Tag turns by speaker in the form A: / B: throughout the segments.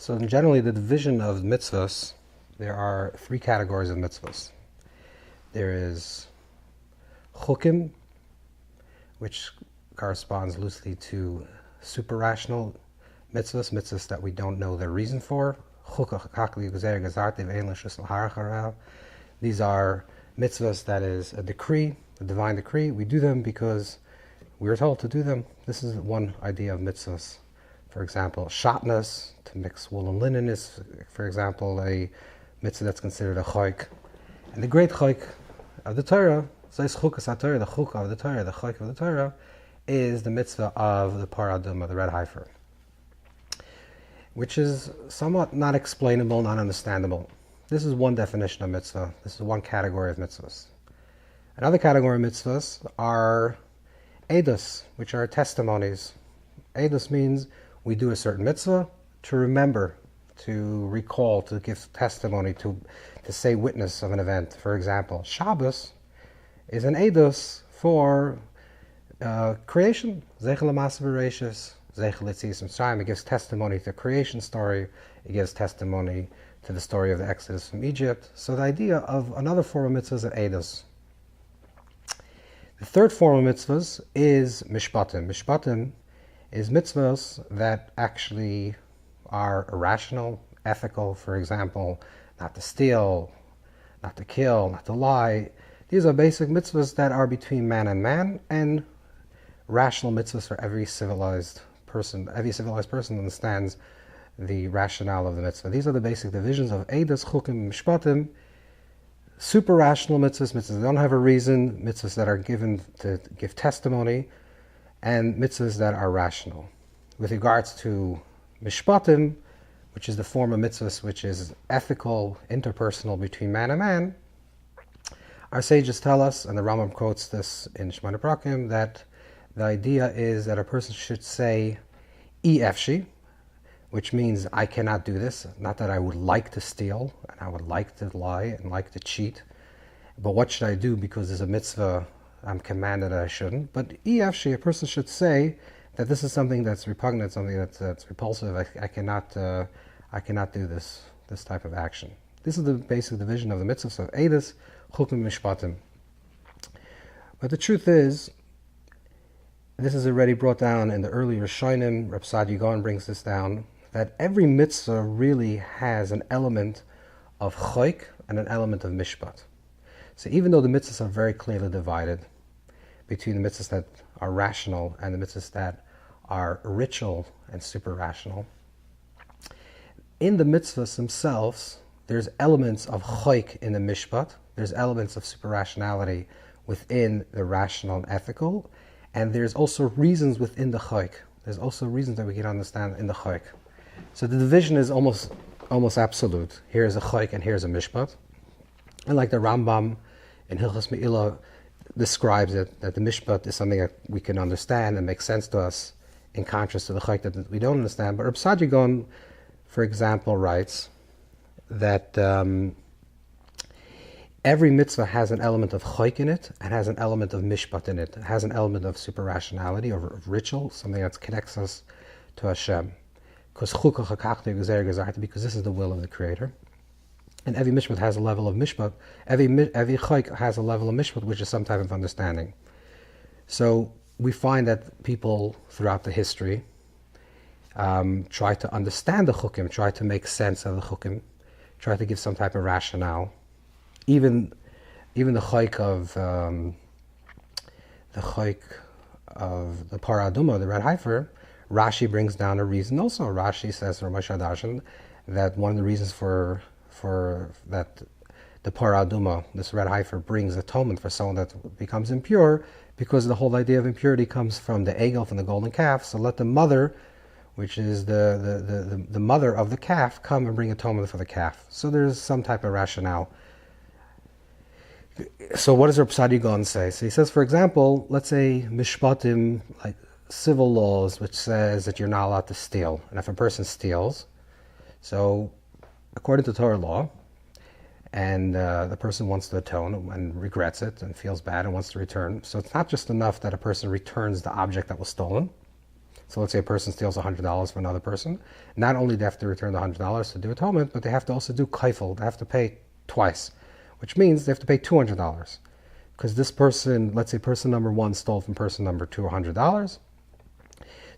A: So generally the division of mitzvos, there are three categories of mitzvos. There is Chukim, which corresponds loosely to suprarational mitzvos that we don't know the reason for. These are mitzvos that is a decree, a divine decree. We do them because we are told to do them. This is one idea of mitzvos. For example, shatnas, to mix wool and linen, is, for example, a mitzvah that's considered a choik. And the great choik of the Torah, the chuk of the Torah, the choik of the Torah, is the mitzvah of the paraduma, the red heifer, which is somewhat not explainable, not understandable. This is one definition of mitzvah. This is one category of mitzvahs. Another category of mitzvahs are edus, which are testimonies. Edus means we do a certain mitzvah to remember, to recall, to give testimony, to say witness of an event. For example, Shabbos is an edus for creation. Zeichel L'Maaseh Bereishis, Zeichel L'Tzias Mitzrayim. It gives testimony to the creation story. It gives testimony to the story of the Exodus from Egypt. So the idea of another form of mitzvah is an edus. The third form of mitzvahs is Mishpatim. Mishpatim is mitzvahs that actually are rational, ethical. For example, not to steal, not to kill, not to lie. These are basic mitzvahs that are between man, and rational mitzvahs for every civilized person. Every civilized person understands the rationale of the mitzvah. These are the basic divisions of edus, chukim, mishpatim. Super rational mitzvahs, mitzvahs that don't have a reason, mitzvahs that are given to give testimony, and mitzvahs that are rational. With regards to mishpatim, which is the form of mitzvahs which is ethical, interpersonal between man and man, our sages tell us, and the Rambam quotes this in Shemona Prakim, that the idea is that a person should say efshi, which means I cannot do this. Not that I would like to steal, and I would like to lie and like to cheat, but what should I do because there's a mitzvah I'm commanded that I shouldn't. But efshi, a person should say that this is something that's repugnant, something that's repulsive. I cannot do this type of action. This is the basic division of the mitzvahs of edus, chukim, mishpatim. But the truth is, this is already brought down in the early Rishonim. Rav Saadia Gaon brings this down, that every mitzvah really has an element of choik and an element of mishpat. So even though the mitzvahs are very clearly divided between the mitzvahs that are rational and the mitzvahs that are ritual and suprarational, in the mitzvahs themselves, there's elements of choik in the mishpat, there's elements of suprarationality within the rational and ethical, and there's also reasons within the choik. There's also reasons that we can understand in the choik. So the division is almost absolute. Here's a choik and here's a mishpat. And like the Rambam in Hilchos Me'ilah describes it, that the mishpat is something that we can understand and makes sense to us, in contrast to the choik that we don't understand. But Rav Saadia Gaon, for example, writes that every mitzvah has an element of choik in it and has an element of mishpat in it. It has an element of suprarationality or of ritual, something that connects us to Hashem. Because this is the will of the Creator. And every mishpat has a level of mishpat. Every choik has a level of mishpat, which is some type of understanding. So we find that people throughout the history try to understand the chukim, try to make sense of the chukim, try to give some type of rationale. Even the choik of the paraduma, the red heifer, Rashi brings down a reason also. Rashi says, Ramesh Hadarshan, that one of the reasons for that the paraduma, this red heifer, brings atonement for someone that becomes impure, because the whole idea of impurity comes from the egel, from the golden calf. So let the mother, which is the mother of the calf, come and bring atonement for the calf. So there's some type of rationale. So what does Rav Saadia Gaon say? So he says, for example, let's say mishpatim, like civil laws, which says that you're not allowed to steal. And if a person steals, so according to Torah law, and the person wants to atone and regrets it and feels bad and wants to return. So it's not just enough that a person returns the object that was stolen. So let's say a person steals $100 from another person. Not only do they have to return the $100 to do atonement, but they have to also do kaifel. They have to pay twice, which means they have to pay $200. Because this person, let's say person number one stole from person number two $100.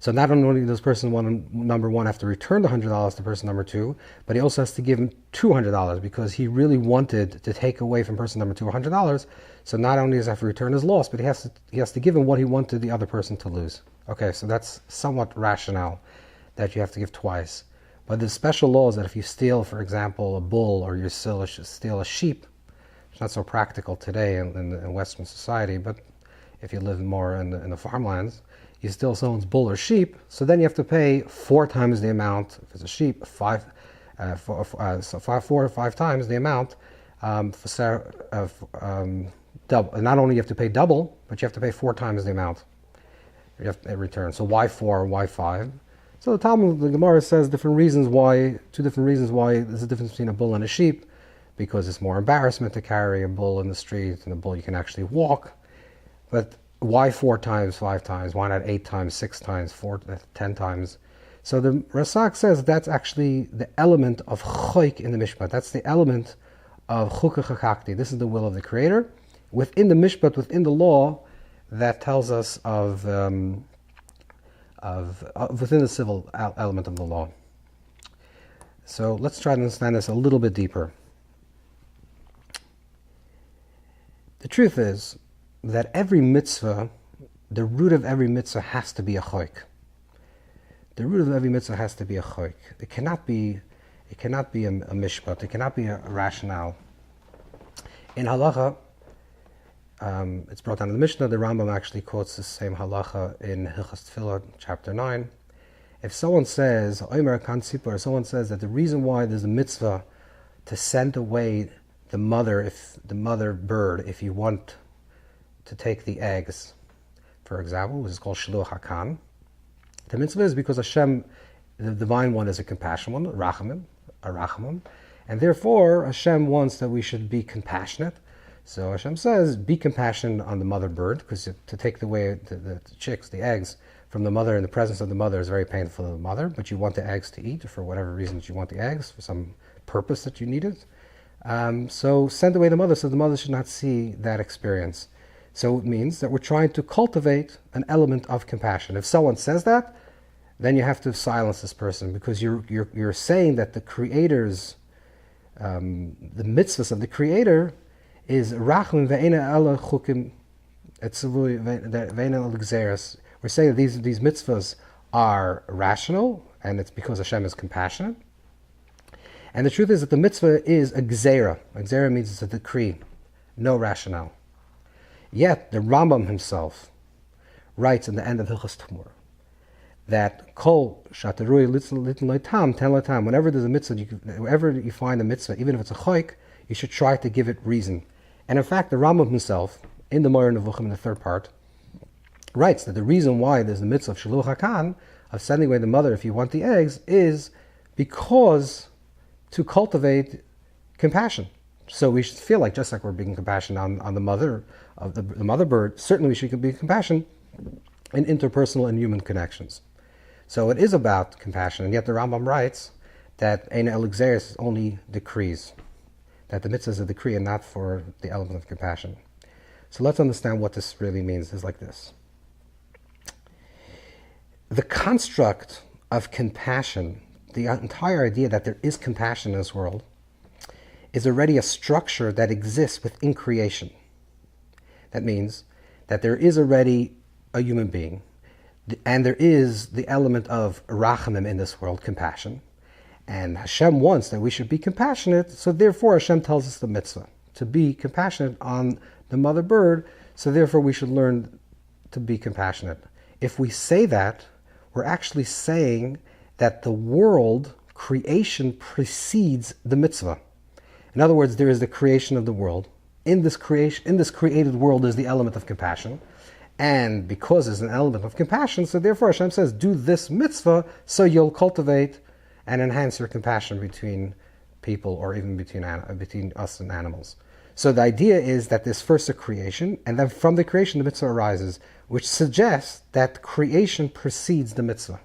A: So not only does number one have to return the $100 to person number two, but he also has to give him $200 because he really wanted to take away from person number two $100. So not only does he have to return his loss, but he has to give him what he wanted the other person to lose. Okay, so that's somewhat rationale that you have to give twice. But there's special laws that if you steal, for example, a bull or you steal a sheep, it's not so practical today in Western society, but if you live more in the farmlands, you steal someone's bull or sheep, so then you have to pay 4 times the amount. If it's a sheep, 4 or 5 times the amount. Double. Not only you have to pay double, but you have to pay 4 times the amount. You have to return. So why 4? Why 5? So the Talmud, the Gemara says 2 different reasons why there's a difference between a bull and a sheep, because it's more embarrassment to carry a bull in the street, and a bull you can actually walk. But why 4 times, 5 times? Why not 8 times, 6 times, 10 times? So the Rasak says that's actually the element of choik in the Mishpat. That's the element of chukah chakakti. This is the will of the Creator. Within the Mishpat, within the law, that tells us of within the civil element of the law. So let's try to understand this a little bit deeper. The truth is that every mitzvah, the root of every mitzvah has to be a choik. The root of every mitzvah has to be a choik. It cannot be a mishpat. It cannot be a rationale. In halacha, it's brought down in the Mishnah. The Rambam actually quotes the same halacha in Hilchas Tefillah, chapter 9. If someone says, or someone says that the reason why there's a mitzvah to send away the mother bird, if you want to take the eggs, for example, which is called Shiluach HaKan. The mitzvah is because Hashem, the divine one, is a compassionate one, a rachamim, and therefore Hashem wants that we should be compassionate. So Hashem says, be compassionate on the mother bird, because to take away the chicks, the eggs, from the mother in the presence of the mother is very painful to the mother, but you want the eggs to eat, for whatever reasons you want the eggs, for some purpose that you need it. So send away the mother so the mother should not see that experience. So it means that we're trying to cultivate an element of compassion. If someone says that, then you have to silence this person, because you're saying that the Creator's, the mitzvahs of the Creator is rachum ve'ena ala chukim etzavui ve'ena ala gzeres. We're saying that these mitzvahs are rational, and it's because Hashem is compassionate. And the truth is that the mitzvah is a gzera. A gzera means it's a decree, no rationale. Yet the Rambam himself writes in the end of Hilchas Tumor that kol shatarui litin loitam ten loitam. Whenever there's a mitzvah, whenever you find a mitzvah, even if it's a choik, you should try to give it reason. And in fact, the Rambam himself, in the Moreh Nevuchim, in the third part, writes that the reason why there's the mitzvah of Shiluach HaKan, of sending away the mother if you want the eggs, is because to cultivate compassion. So we should feel like, just like we're being compassionate on the mother of the mother bird, certainly we should be compassionate in interpersonal and human connections. So it is about compassion, and yet the Rambam writes that Ein El Gzeres is only decrees, that the mitzvah is a decree and not for the element of compassion. So let's understand what this really means. It's like this. The construct of compassion, the entire idea that there is compassion in this world, is already a structure that exists within creation. That means that there is already a human being, and there is the element of rachamim in this world, compassion. And Hashem wants that we should be compassionate, so therefore Hashem tells us the mitzvah to be compassionate on the mother bird, so therefore we should learn to be compassionate. If we say that, we're actually saying that the world, creation, precedes the mitzvah. In other words, there is the creation of the world. In this created world is the element of compassion. And because there's an element of compassion, so therefore Hashem says, do this mitzvah so you'll cultivate and enhance your compassion between people, or even between us and animals. So the idea is that there's first a creation, and then from the creation the mitzvah arises, which suggests that creation precedes the mitzvah.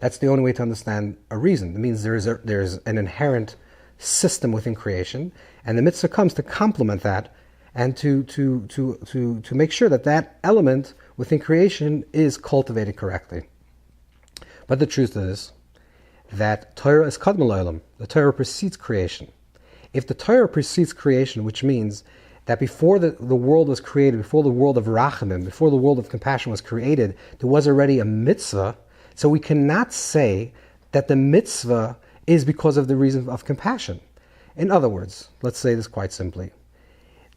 A: That's the only way to understand a reason. It means there's an inherent system within creation, and the mitzvah comes to complement that and to make sure that that element within creation is cultivated correctly. But the truth is that Torah is kadmon l'olam. The Torah precedes creation. If the Torah precedes creation, which means that before the world was created, before the world of rachamim, before the world of compassion was created, there was already a mitzvah. So we cannot say that the mitzvah is because of the reason of compassion. In other words, let's say this quite simply.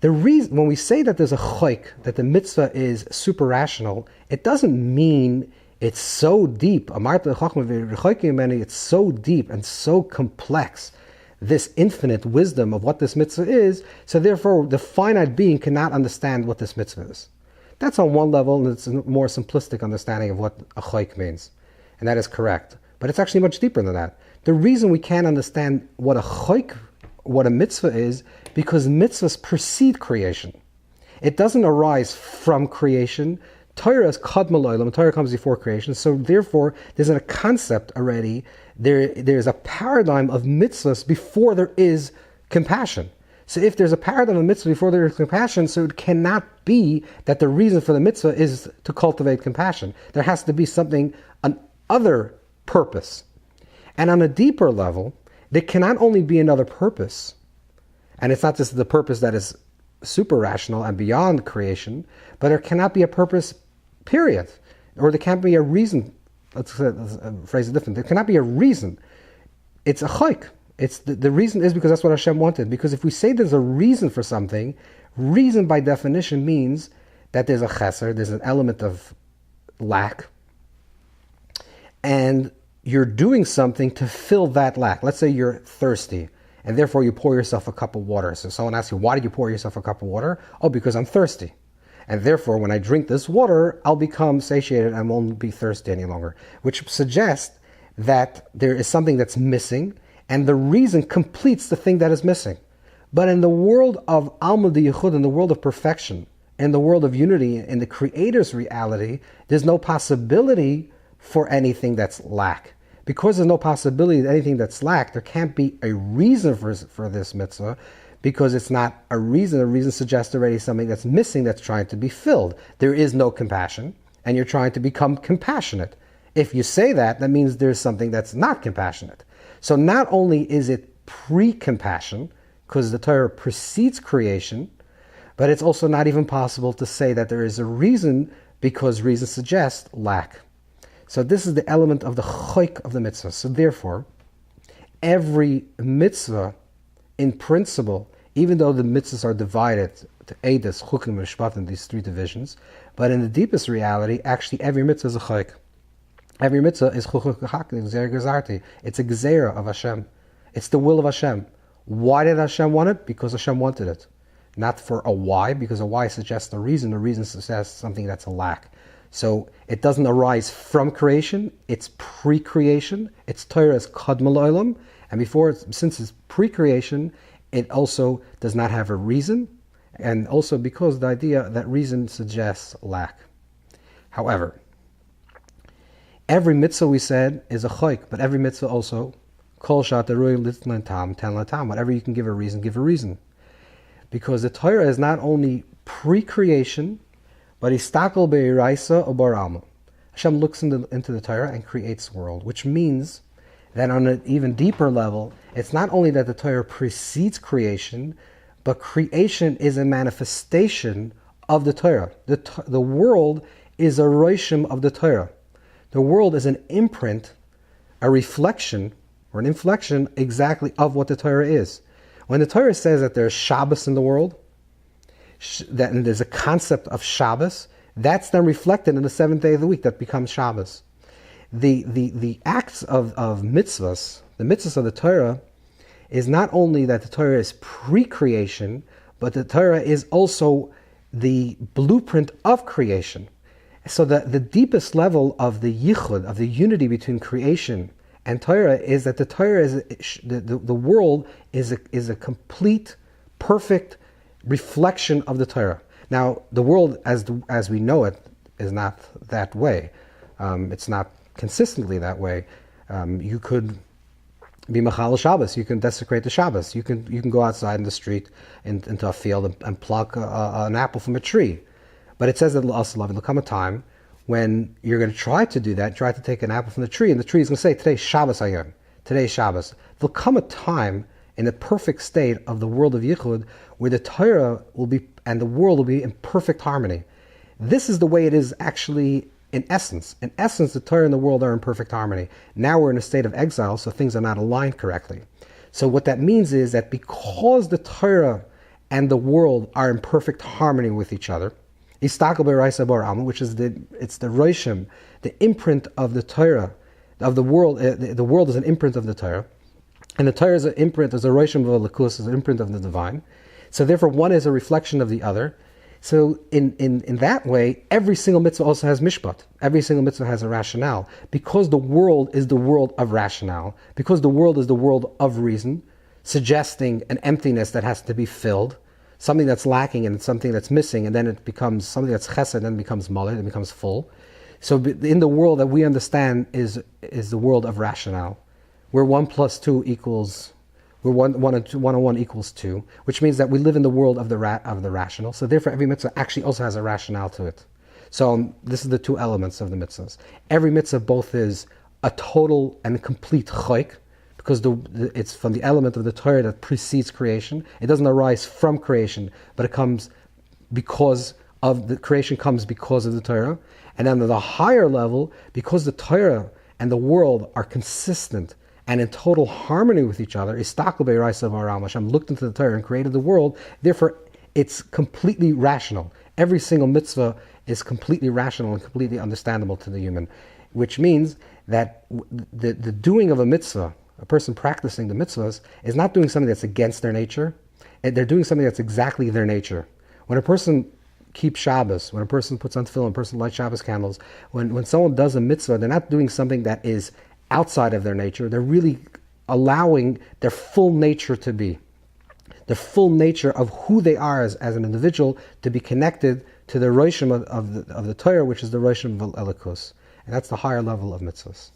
A: The reason, when we say that there's a choik, that the mitzvah is suprarational, it doesn't mean it's so deep. It's so deep and so complex, this infinite wisdom of what this mitzvah is, so therefore the finite being cannot understand what this mitzvah is. That's on one level, and it's a more simplistic understanding of what a choik means. And that is correct. But it's actually much deeper than that. The reason we can't understand what a choik, what a mitzvah is, because mitzvahs precede creation. It doesn't arise from creation. Torah is kadmon l'olam. Torah comes before creation. So therefore, there's a concept already. There's a paradigm of mitzvahs before there is compassion. So if there's a paradigm of mitzvah before there is compassion, so it cannot be that the reason for the mitzvah is to cultivate compassion. There has to be something, an other purpose. And on a deeper level, there cannot only be another purpose, and it's not just the purpose that is suprarational and beyond creation, but there cannot be a purpose, period. Or there can't be a reason. Let's phrase it different. There cannot be a reason. It's a choik. It's the reason is because that's what Hashem wanted. Because if we say there's a reason for something, reason by definition means that there's a chesed, there's an element of lack, and you're doing something to fill that lack. Let's say you're thirsty, and therefore you pour yourself a cup of water. So someone asks you, why did you pour yourself a cup of water? Oh, because I'm thirsty. And therefore, when I drink this water, I'll become satiated and won't be thirsty any longer. Which suggests that there is something that's missing, and the reason completes the thing that is missing. But in the world of Alma D'Yichud, in the world of perfection, in the world of unity, in the Creator's reality, there's no possibility for anything that's lack. Because there's no possibility of anything that's lack, there can't be a reason for this mitzvah, because it's not a reason. A reason suggests already something that's missing that's trying to be filled. There is no compassion, and you're trying to become compassionate. If you say that, that means there's something that's not compassionate. So not only is it pre-compassion, because the Torah precedes creation, but it's also not even possible to say that there is a reason, because reason suggests lack. So this is the element of the choik of the mitzvah. So therefore, every mitzvah, in principle, even though the mitzvahs are divided to Eidos, Chukim, Mishpatim, these three divisions, but in the deepest reality, actually every mitzvah is a choik. Every mitzvah is chuchuk hakim, gzeira gezarti. It's a gzeira of Hashem. It's the will of Hashem. Why did Hashem want it? Because Hashem wanted it. Not for a why, because a why suggests a reason. A reason suggests something that's a lack. So it doesn't arise from creation, it's pre-creation. Its Torah is kadmon l'olam, and since it's pre-creation, it also does not have a reason, and also because the idea that reason suggests lack. However, every mitzvah we said is a choik, but every mitzvah also, kol shat arui litlan tam, ten latam, whatever you can give a reason, give a reason. Because the Torah is not only pre-creation, but istakel be'iraisa or barama. Hashem looks into the Torah and creates the world, which means that on an even deeper level, it's not only that the Torah precedes creation, but creation is a manifestation of the Torah. The world is a roshim of the Torah. The world is an imprint, a reflection, or an inflection exactly of what the Torah is. When the Torah says that there's Shabbos in the world, that there's a concept of Shabbos, that's then reflected in the seventh day of the week that becomes Shabbos. The acts of mitzvos, the mitzvos of the Torah, is not only that the Torah is pre-creation, but the Torah is also the blueprint of creation. So the deepest level of the yichud, of the unity between creation and Torah, is that the Torah is the world is a complete perfect reflection of the Torah. Now, the world as we know it is not that way. It's not consistently that way. You could be Machal Shabbos. You can desecrate the Shabbos. You can go outside in the street into a field and pluck an apple from a tree. But it says that there'll come a time when you're going to try to do that, try to take an apple from the tree, and the tree is going to say, today's Shabbos Ayom. Today's Shabbos. There'll come a time in the perfect state of the world of Yichud where the Torah will be and the world will be in perfect harmony. This is the way it is actually in essence. In essence, the Torah and the world are in perfect harmony. Now we're in a state of exile, so things are not aligned correctly. So what that means is that because the Torah and the world are in perfect harmony with each other, which is it's the Roshim, the imprint of the Torah, of the world. The world is an imprint of the Torah, and the Torah is an imprint, is a Roshim of Elikus, is an imprint of the divine. So therefore, one is a reflection of the other. So in that way, every single mitzvah also has mishpat. Every single mitzvah has a rationale. Because the world is the world of rationale, because the world is the world of reason, suggesting an emptiness that has to be filled, something that's lacking and something that's missing, and then it becomes something that's chesed, and then becomes malad, and becomes full. So in the world that we understand is the world of rationale, where 1 + 2 equals, where 1 and 1 equals 2, which means that we live in the world of the rational. So therefore, every mitzvah actually also has a rationale to it. So this is the two elements of the mitzvahs. Every mitzvah both is a total and complete chayk, because it's from the element of the Torah that precedes creation. It doesn't arise from creation, but it comes because of the creation comes because of the Torah. And then at the higher level, because the Torah and the world are consistent and in total harmony with each other, Hashem looked into the Torah and created the world. Therefore, it's completely rational. Every single mitzvah is completely rational and completely understandable to the human, which means that the doing of a mitzvah, a person practicing the mitzvahs, is not doing something that's against their nature. They're doing something that's exactly their nature. When a person keeps Shabbos, when a person puts on tefillin, when a person lights Shabbos candles, when someone does a mitzvah, they're not doing something that is outside of their nature. They're really allowing their full nature to be, the full nature of who they are as an individual, to be connected to the Roshim of the Torah, which is the Roshim of Elikus. And that's the higher level of mitzvahs.